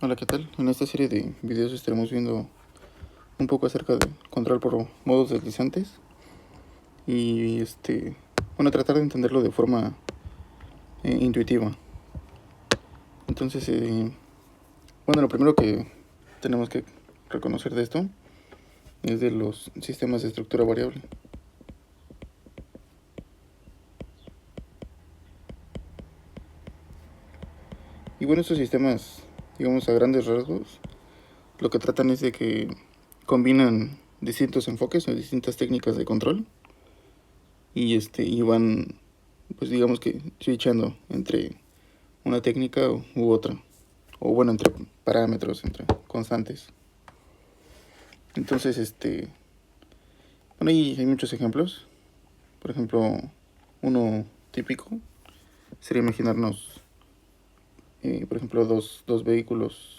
Hola, ¿qué tal? En esta serie de videos estaremos viendo un poco acerca del control por modos deslizantes y tratar de entenderlo de forma intuitiva. Entonces, lo primero que tenemos que reconocer de esto es de los sistemas de estructura variable. Y bueno, estos sistemas, digamos a grandes rasgos, lo que tratan es de que combinan distintos enfoques o distintas técnicas de control y van, pues digamos que switchando entre una técnica u otra, o bueno, entre parámetros, entre constantes. Entonces, hay muchos ejemplos. Por ejemplo, uno típico sería imaginarnos, por ejemplo, dos vehículos,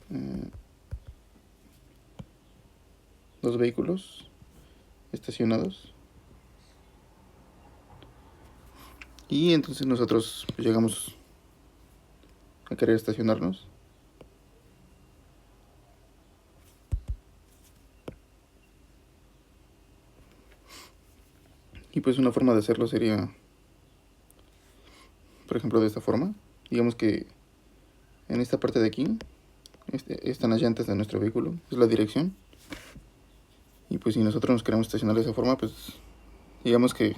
eh, dos vehículos estacionados. Y entonces nosotros pues, llegamos a querer estacionarnos. Y pues una forma de hacerlo sería, por ejemplo, de esta forma. Digamos que en esta parte de aquí están las llantas de nuestro vehículo, es la dirección. Y pues si nosotros nos queremos estacionar de esa forma, pues digamos que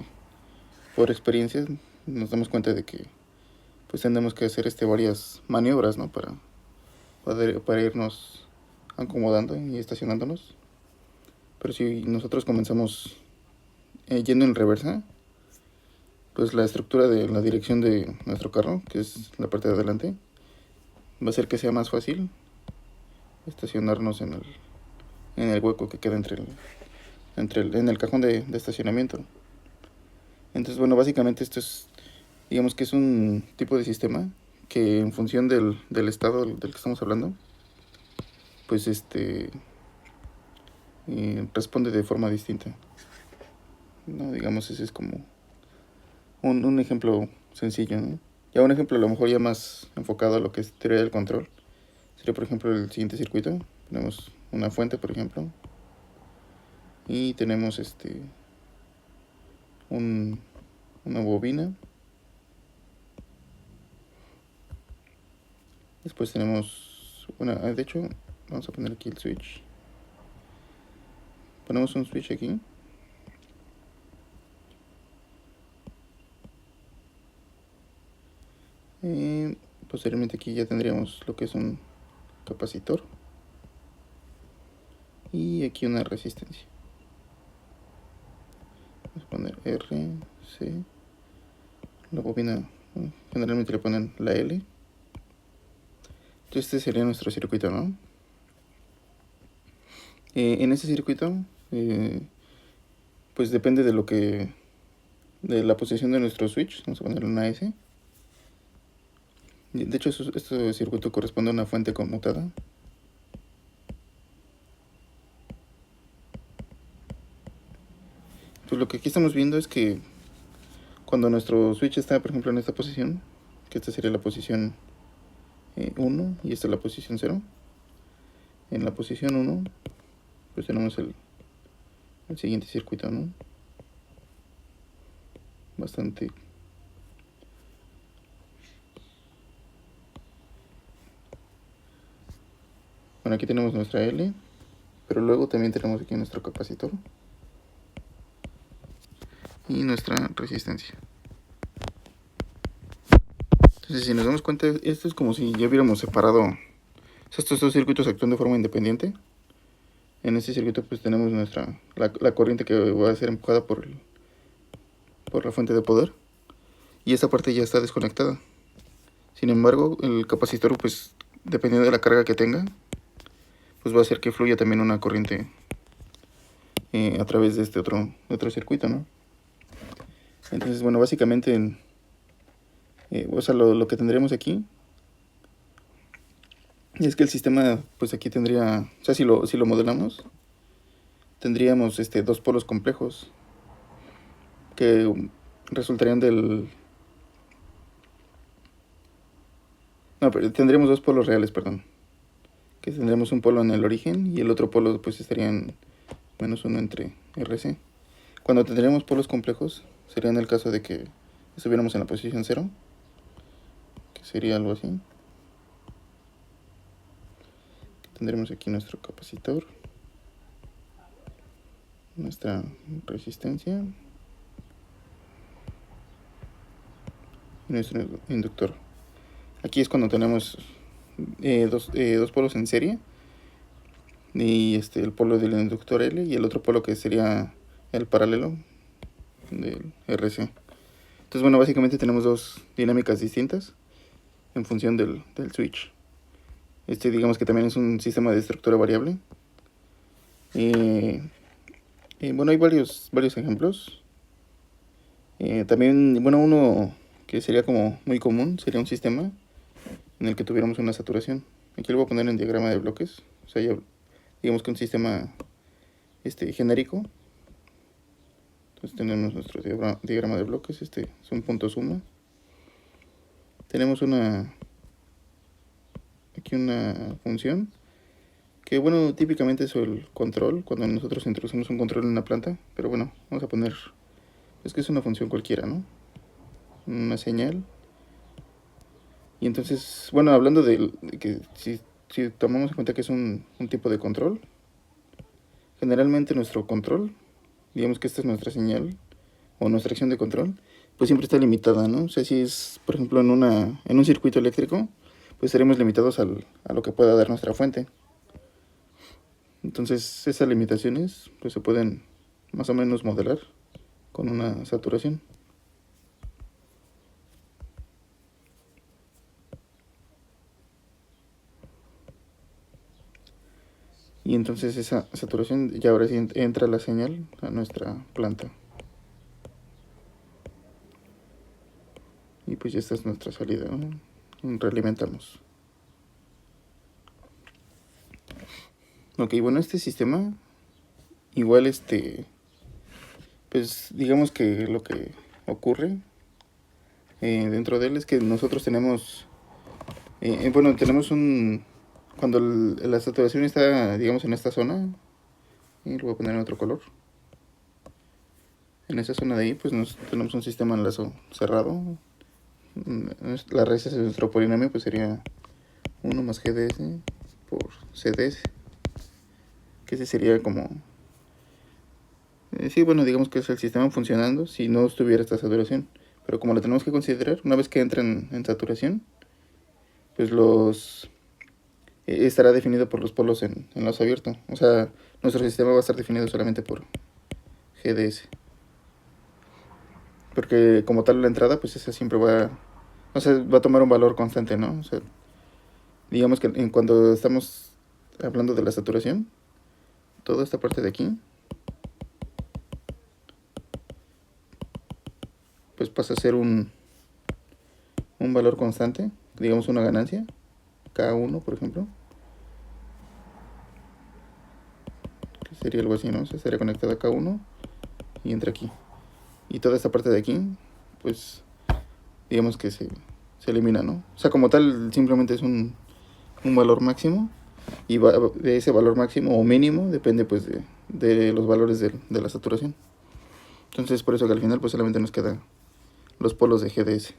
por experiencia nos damos cuenta de que pues tendremos que hacer varias maniobras, ¿no? Para irnos acomodando y estacionándonos. Pero si nosotros comenzamos yendo en reversa, pues la estructura de la dirección de nuestro carro, que es la parte de adelante, va a hacer que sea más fácil estacionarnos en el hueco que queda en el cajón de estacionamiento. Entonces, bueno, básicamente esto es, digamos que es un tipo de sistema que en función del estado del que estamos hablando, pues responde de forma distinta, ¿no? Digamos, ese es como un ejemplo sencillo, ¿no? Ya un ejemplo a lo mejor ya más enfocado a lo que es teoría del control sería, por ejemplo, el siguiente circuito. Tenemos una fuente, por ejemplo, y tenemos un, una bobina. Después tenemos, bueno, de hecho, vamos a poner aquí el switch. Ponemos un switch aquí. Posteriormente aquí ya tendríamos lo que es un capacitor. Y aquí una resistencia. Vamos a poner R, C. La bobina, generalmente le ponen la L. Entonces este sería nuestro circuito, ¿no? En ese circuito, pues depende de la posición de nuestro switch. Vamos a ponerle una S. De hecho, este circuito corresponde a una fuente conmutada. Pues lo que aquí estamos viendo es que cuando nuestro switch está, por ejemplo, en esta posición, que esta sería la posición 1 y esta es la posición 0. En la posición 1, pues tenemos el siguiente circuito, ¿no? Bastante. Bueno, aquí tenemos nuestra L, pero luego también tenemos aquí nuestro capacitor y nuestra resistencia. Entonces, si nos damos cuenta, esto es como si ya hubiéramos separado, o sea, estos dos circuitos actúan de forma independiente. En este circuito pues tenemos la corriente que va a ser empujada por la fuente de poder, y esta parte ya está desconectada. Sin embargo, el capacitor, pues dependiendo de la carga que tenga, pues va a hacer que fluya también una corriente a través de este otro circuito, ¿no? Entonces, bueno, básicamente, lo que tendríamos aquí es que el sistema, pues aquí tendría, o sea, si lo modelamos, tendríamos dos polos complejos que resultarían No, pero tendremos dos polos reales, perdón. Que tendremos un polo en el origen y el otro polo pues estaría en -1 entre RC. Cuando tendremos polos complejos, sería en el caso de que estuviéramos en la posición 0, que sería algo así. Tendremos aquí nuestro capacitor, nuestra resistencia y nuestro inductor. Aquí es cuando tenemos dos polos en serie, y el polo del inductor L y el otro polo que sería el paralelo del RC. Entonces, bueno, básicamente tenemos dos dinámicas distintas en función del switch. Digamos que también es un sistema de estructura variable. Bueno, hay varios ejemplos. También, bueno, uno que sería como muy común sería un sistema en el que tuviéramos una saturación. Aquí lo voy a poner en diagrama de bloques. O sea, ya, digamos que un sistema genérico. Entonces tenemos nuestro diagrama de bloques. Es un punto suma. Tenemos aquí una función que, bueno, típicamente es el control cuando nosotros introducimos un control en una planta. Pero bueno, vamos a poner, es que es una función cualquiera, ¿no? Una señal. Y entonces, bueno, hablando de que si tomamos en cuenta que es un tipo de control, generalmente nuestro control, digamos que esta es nuestra señal o nuestra acción de control, pues siempre está limitada, ¿no? O sea, si es, por ejemplo, en un circuito eléctrico, pues estaremos limitados a lo que pueda dar nuestra fuente. Entonces, esas limitaciones pues se pueden más o menos modelar con una saturación. Y entonces esa saturación, ya ahora sí entra la señal a nuestra planta. Y pues ya esta es nuestra salida, ¿no? Realimentamos. Ok, bueno, este sistema, igual pues digamos que lo que ocurre dentro de él es que nosotros tenemos, bueno, tenemos cuando la saturación está, digamos, en esta zona, y lo voy a poner en otro color. En esa zona de ahí, pues tenemos un sistema en lazo cerrado. La raíz de nuestro polinomio pues sería 1 más GDS por CDS, que ese sería como, sí, bueno, digamos que es el sistema funcionando si no estuviera esta saturación. Pero como lo tenemos que considerar, una vez que entra en saturación, pues estará definido por los polos en lazo abierto. O sea, nuestro sistema va a estar definido solamente por GDS. Porque como tal la entrada, pues esa siempre o sea, va a tomar un valor constante, ¿no? O sea, digamos que cuando estamos hablando de la saturación, toda esta parte de aquí, pues pasa a ser un valor constante, digamos una ganancia, K1 por ejemplo, que sería algo así, ¿no? O sea, estaría conectada a K1 y entra aquí. Y toda esta parte de aquí, pues digamos que se elimina, ¿no? O sea, como tal, simplemente es un valor máximo, y de ese valor máximo o mínimo depende pues de los valores de la saturación. Entonces por eso que al final pues solamente nos quedan los polos de GDS.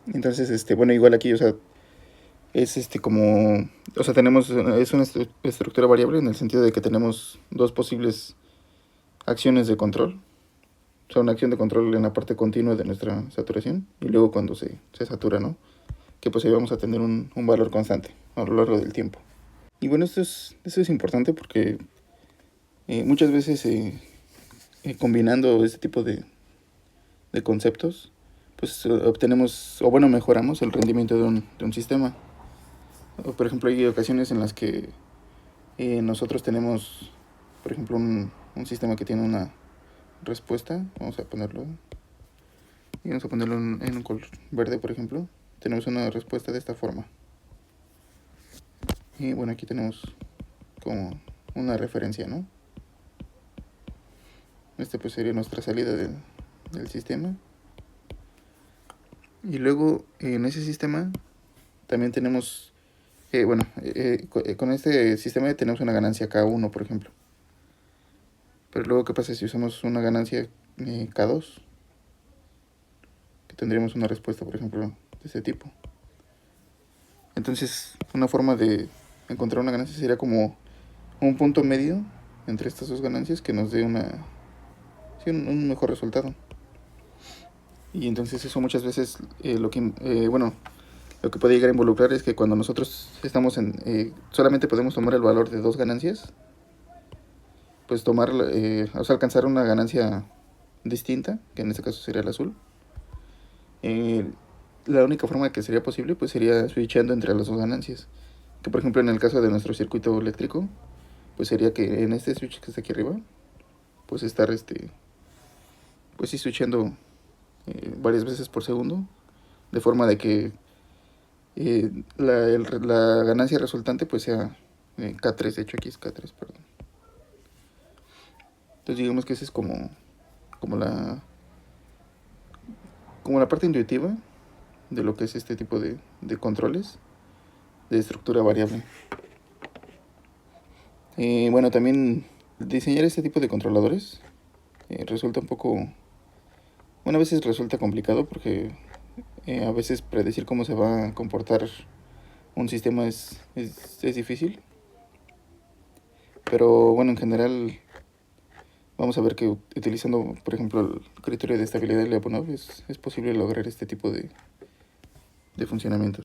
Entonces, bueno, igual aquí, o sea, es como, o sea, es una estructura variable en el sentido de que tenemos dos posibles acciones de control. O sea, una acción de control en la parte continua de nuestra saturación y luego cuando se satura, ¿no? Que pues ahí vamos a tener un valor constante a lo largo del tiempo. Y bueno, esto es importante porque muchas veces combinando este tipo de conceptos, pues obtenemos, o bueno, mejoramos el rendimiento de un sistema. O, por ejemplo, hay ocasiones en las que nosotros tenemos, por ejemplo, un sistema que tiene una respuesta. Vamos a ponerlo, y vamos a ponerlo en un color verde, por ejemplo. Tenemos una respuesta de esta forma. Y bueno, aquí tenemos como una referencia, ¿no? Pues sería nuestra salida del sistema. Y luego en ese sistema también tenemos, con este sistema tenemos una ganancia K1, por ejemplo. Pero luego, ¿qué pasa si usamos una ganancia K2? Que tendríamos una respuesta, por ejemplo, de este tipo. Entonces, una forma de encontrar una ganancia sería como un punto medio entre estas dos ganancias que nos dé un mejor resultado. Y entonces eso muchas veces lo que puede llegar a involucrar es que cuando nosotros estamos solamente podemos tomar el valor de dos ganancias, pues alcanzar una ganancia distinta, que en este caso sería el azul. La única forma que sería posible pues sería switchando entre las dos ganancias. Que por ejemplo en el caso de nuestro circuito eléctrico, pues sería que en este switch que está aquí arriba, pues estar pues sí switchando varias veces por segundo, de forma de que la ganancia resultante pues sea K3, de hecho aquí es K3, perdón. Entonces digamos que esa es como la como la parte intuitiva de lo que es este tipo de controles de estructura variable. Bueno, también diseñar este tipo de controladores resulta un poco, bueno, a veces resulta complicado porque a veces predecir cómo se va a comportar un sistema es difícil. Pero bueno, en general vamos a ver que utilizando, por ejemplo, el criterio de estabilidad de Lyapunov es posible lograr este tipo de funcionamientos.